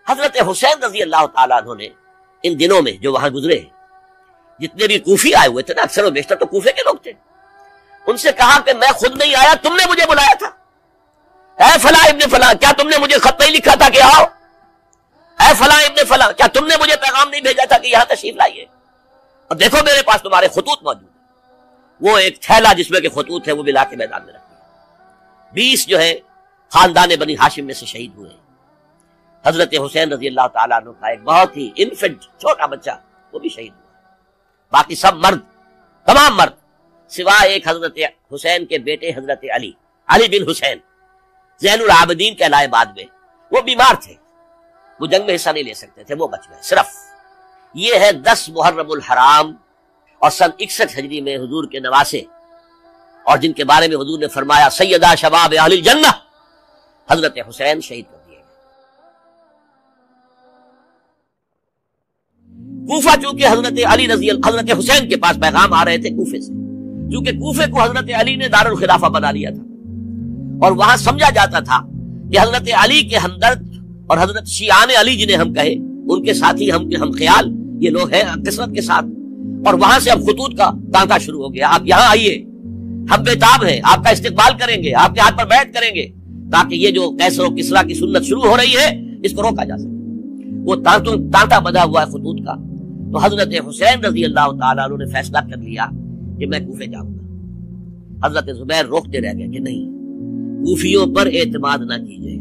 حضرت حسین رضی اللہ تعالیٰ عنہ نے ان دنوں میں جو وہاں گزرے جتنے بھی کوفی آئے ہوئے تھے نا، اکثر و بیشتر تو کوفے کے لوگ تھے، ان سے کہا کہ میں خود نہیں آیا، تم نے مجھے بلایا تھا، اے فلاں ابن فلاں کیا تم نے مجھے خط نہیں لکھا تھا کہ آؤ، اے فلاں ابن فلاں کیا تم نے مجھے پیغام نہیں بھیجا تھا کہ یہاں تشریف لائیے، اور دیکھو میرے پاس تمہارے خطوط موجود ہیں۔ وہ ایک تھیلا جس میں کہ خطوط ہے وہ بھی لا کے میدان میں رکھ دیا۔ 20 جو ہے خاندان بنی ہاشم میں سے شہید ہوئے ہیں۔ حضرت حسین رضی اللہ تعالیٰ عنہ کا ایک بہت ہی انفنٹ چھوٹا بچہ وہ بھی شہید ہوا، باقی سب مرد، تمام مرد سوائے ایک حضرت حسین کے بیٹے حضرت علی بن حسین زین العابدین کہلائے بعد میں، وہ بیمار تھے، وہ جنگ میں حصہ نہیں لے سکتے تھے، وہ بچ گئے صرف۔ یہ ہے 10 محرم الحرام اور سن 61 ہجری میں حضور کے نواسے، اور جن کے بارے میں حضور نے فرمایا سیدہ شباب اہل الجنہ، حضرت حسین شہید کر دیے گئے۔ کوفہ چونکہ حضرت حسین کے پاس پیغام آ رہے تھے کوفے سے، کیونکہ کوفے کو حضرت علی نے دار الخلافہ بنا لیا تھا، اور وہاں سمجھا جاتا تھا کہ حضرت علی کے ہمدرد اور حضرت شیعان علی جنہیں ہم کہے ان کے ساتھی ہم خیال یہ لوگ ہیں کثرت کے ساتھ، اور وہاں سے اب خطوط کا تانتا شروع ہو گیا، آپ یہاں آئیے، ہم بےتاب ہیں، آپ کا استقبال کریں گے، آپ کے ہاتھ پر بیعت کریں گے، تاکہ یہ جو کیسر و کسرا کی سنت شروع ہو رہی ہے اس کو روکا جا سکے۔ وہ تانتا بندھا ہوا ہے خطوط کا، تو حضرت حسین رضی اللہ تعالیٰ عنہ نے فیصلہ کر لیا کہ میں کوفے جاؤں گا۔ حضرت زبیر روکتے رہ گئے کہ نہیں، کوفیوں پر اعتماد نہ کیجیے،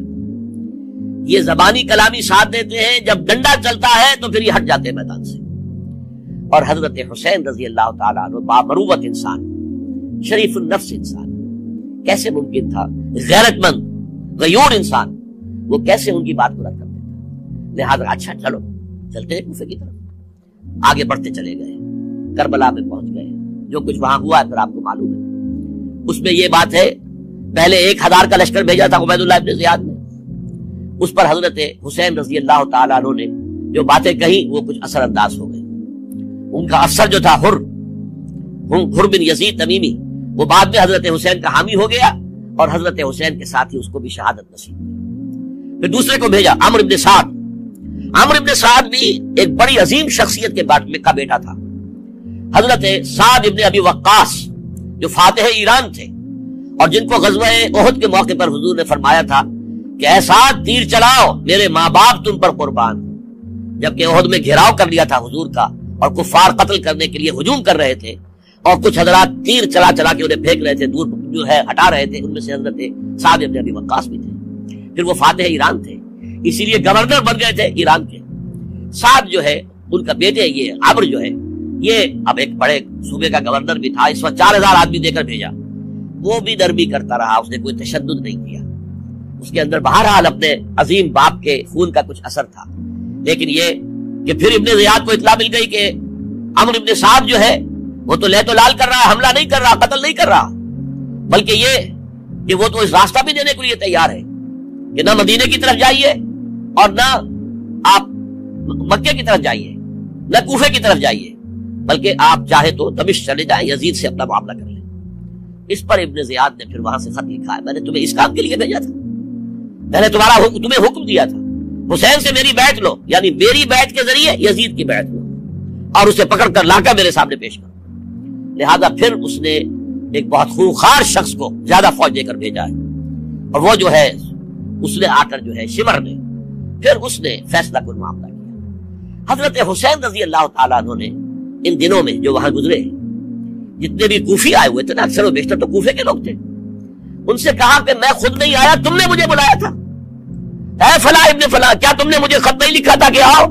یہ زبانی کلامی ساتھ دیتے ہیں، جب ڈنڈا چلتا ہے تو پھر یہ ہٹ جاتے ہیں میدان سے۔ اور حضرت حسین رضی اللہ تعالیٰ عنہ بامروت انسان، شریف النفس انسان، کیسے ممکن تھا غیرت مند غیور انسان وہ کیسے ان کی بات کو رد کر دیتا؟ لہذا اچھا چلو چلتے ہیں کوفے کی طرف۔ آگے بڑھتے چلے گئے، کربلا میں پہنچ گئے، جو کچھ وہاں ہوا ہے پھر آپ کو معلوم ہے۔ اس میں یہ بات ہے پہلے 1000 کا لشکر بھیجا تھا عبید اللہ ابن زیاد نے، اس پر حضرت حسین رضی اللہ تعالیٰ عنہ نے جو باتیں کہیں وہ کچھ اثر انداز ہو گئی۔ ان کا افسر جو تھا حر بن یزید تمیمی، وہ بعد میں حضرت حسین کا حامی ہو گیا، اور حضرت حسین کے ساتھ ہی اس کو بھی شہادت نصیب ہوئی۔ پھر دوسرے کو بھیجا عمرو بن سعد۔ عمرو بن سعد بھی ایک بڑی عظیم شخصیت کا بیٹا تھا، حضرت سعد ابن ابی وقاص جو فاتح ایران تھے، اور جن کو غزوہ احد کے موقع پر حضور نے فرمایا تھا کہ اے سعد تیر چلاؤ، میرے ماں باپ تم پر قربان۔ جبکہ احد میں گھیراؤ کر لیا تھا حضور کا، اور کفار قتل کرنے کے لیے ہجوم کر رہے تھے، اور کچھ حضرات تیر چلا کے انہیں پھینک رہے تھے، دور جو ہے ہٹا رہے تھے، ان میں سے حضرت سعد ابن ابی وقاص بھی تھے۔ پھر وہ فاتح ایران تھے، اسی لیے گورنر بن گئے تھے ایران کے۔ سعد جو ہے ان کا بیٹے، یہ عمرو جو ہے یہ اب ایک بڑے صوبے کا گورنر بھی تھا، اس وقت 4000 آدمی دے کر بھیجا، وہ بھی نرمی کرتا رہا، اس نے کوئی تشدد نہیں کیا، اس کے اندر بہرحال اپنے عظیم باپ کے خون کا کچھ اثر تھا۔ لیکن یہ کہ پھر ابن زیاد کو اطلاع مل گئی کہ عمرو ابن سعد جو ہے وہ تو لے تو لال کر رہا ہے، حملہ نہیں کر رہا، قتل نہیں کر رہا، بلکہ یہ کہ وہ تو اس راستہ بھی دینے کے لیے تیار ہے کہ نہ مدینے کی طرف جائیے اور نہ آپ مکے کی طرف جائیے، نہ کوفے کی طرف جائیے، بلکہ آپ چاہے تو دمشق چلے جائیں، یزید سے اپنا معاملہ کر لیں۔ اس پر ابن زیاد نے پھر وہاں سے خط لکھا ہے، میں نے تمہیں اس کام کے لیے بھیجا تھا، میں نے تمہیں حکم دیا تھا حسین سے میری بیعت لو، یعنی میری بیعت کے ذریعے یزید کی بیعت لو، اور اسے پکڑ کر لا کر میرے سامنے پیش کرو۔ لہذا پھر اس نے ایک بہت خونخوار شخص کو زیادہ فوج دے کر بھیجا ہے، اور وہ جو ہے اس نے آ کر جو ہے شمر نے پھر اس نے فیصلہ کن معاملہ کیا۔ حضرت حسین رضی اللہ تعالیٰ عنہ نے ان دنوں میں جو وہاں گزرے جتنے بھی کوفی آئے ہوئے تھے نا، اکثر و بیشتر تو کوفے کے لوگ تھے، ان سے کہا کہ میں خود نہیں آیا، تم نے مجھے بلایا تھا، اے فلاں ابن فلاں کیا تم نے مجھے خط نہیں لکھا تھا کہ آؤ،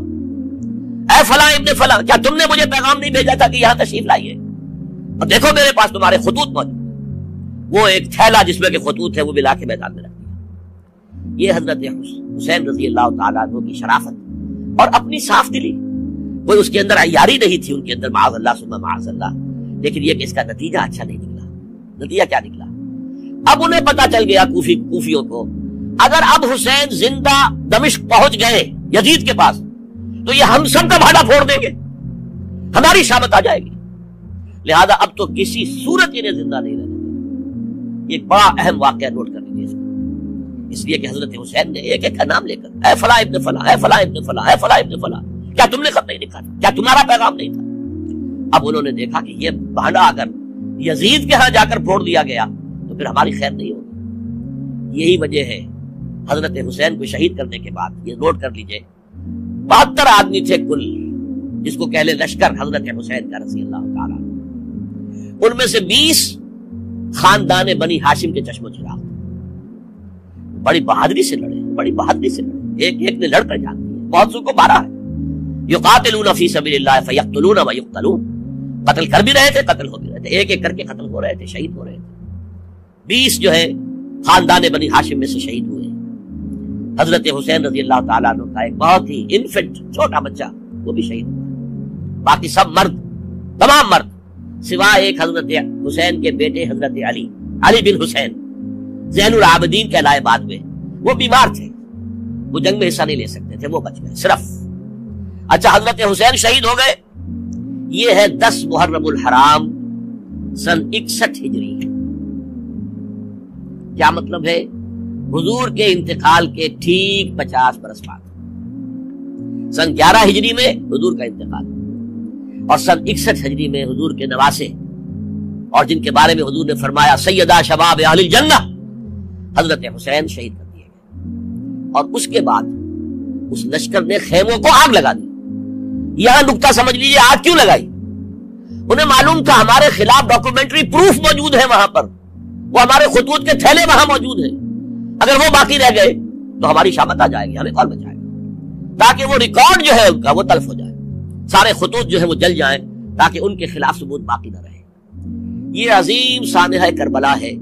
اے فلاں ابن فلاں کیا تم نے مجھے پیغام نہیں بھیجا تھا کہ یہاں تشریف لائیے، اور دیکھو میرے پاس تمہارے خطوط موجود۔ وہ ایک تھیلا جس میں کہ خطوط ہے وہ بھی لا کے میدان میں رکھ دیا۔ یہ حضرت حسین رضی اللہ تعالیٰ عنہ کی شرافت اور اپنی صاف دلی، کوئی اس کے اندر عیاری نہیں تھی ان کے اندر، معاذ اللہ ثم معاذ اللہ، لیکن یہ کہ اس کا نتیجہ اچھا نہیں نکلا۔ نتیجہ کیا نکلا؟ اب انہیں پتا چل گیا کوفیوں کو، اگر اب حسین زندہ دمشق پہنچ گئے یزید کے پاس تو یہ ہم سب کا بھاڑا پھوڑ دیں گے، ہماری شامت آ جائے گی، لہذا اب تو کسی صورت انہیں زندہ نہیں رہنے دیں۔ ایک بڑا اہم واقعہ نوٹ کر لیجیے، اس لیے کہ حضرت حسین نے ایک ایک کا نام لے کر اے فلاں ابن فلاں، اے فلاں ابن فلاں، اے فلاں ابن فلاں، کیا تم نے خط نہیں لکھا تھا؟ کیا تمہارا پیغام نہیں تھا؟ اب انہوں نے دیکھا کہ یہ بہانہ اگر یزید کے ہاں جا کر پھوڑ دیا گیا تو پھر ہماری خیر نہیں ہوگی۔ یہی وجہ ہے حضرت حسین کو شہید کرنے کے بعد، یہ نوٹ کر لیجئے، 72 آدمی تھے کل، جس کو کہہ لے لشکر حضرت حسین کا رضی اللہ تعالیٰ، ان میں سے 20 خاندان بنی ہاشم کے چشم و چراغ، بڑی بہادری سے لڑے، بڑی بہادری سے لڑے، ایک ایک نے لڑ کر جان دیا، بہت سو کو مارا ہے۔ یقاتلون فی سبیل اللہ فیقتلون ویقتلون، قتل کر بھی رہے تھے، قتل ہو بھی رہے تھے، ایک ایک کر کے قتل ہو رہے تھے، شہید ہو رہے تھے۔ 20 جو ہے خاندان بنی ہاشم میں سے شہید ہوئے۔ حضرت حسین رضی اللہ تعالیٰ عنہ کا ایک بہت ہی انفنٹ چھوٹا بچہ وہ بھی شہید ہوا، باقی سب مرد، تمام مرد، سوائے ایک حضرت حسین کے بیٹے حضرت علی بن حسین زین العابدین کہلائے بعد میں، وہ بیمار تھے، وہ جنگ میں حصہ نہیں لے سکتے تھے، وہ بچ گئے صرف۔ اچھا، حضرت حسین شہید ہو گئے، یہ ہے 10 محرم الحرام سن 61 ہجری۔ کیا مطلب ہے؟ حضور کے انتقال کے ٹھیک 50 برس بعد، سن 11 ہجری میں حضور کا انتقال، اور سن 61 ہجری میں حضور کے نواسے، اور جن کے بارے میں حضور نے فرمایا سیدہ شباب اہل الجنہ، حضرت حسین شہید کر دیے گئے۔ اور اس کے بعد اس لشکر نے خیموں کو آگ لگا دی۔ یہاں نکتہ سمجھ لیجیے، آگ کیوں لگائی؟ انہیں معلوم تھا ہمارے خلاف ڈاکومنٹری پروف موجود ہے وہاں پر، وہ ہمارے خطوط کے تھیلے وہاں موجود ہیں، اگر وہ باقی رہ گئے تو ہماری شامت آ جائے گی، ہمیں کون بچائے گا؟ تاکہ وہ ریکارڈ جو ہے ان کا وہ تلف ہو جائے، سارے خطوط جو ہے وہ جل جائیں، تاکہ ان کے خلاف ثبوت باقی نہ رہے۔ یہ عظیم سانحہ کربلا ہے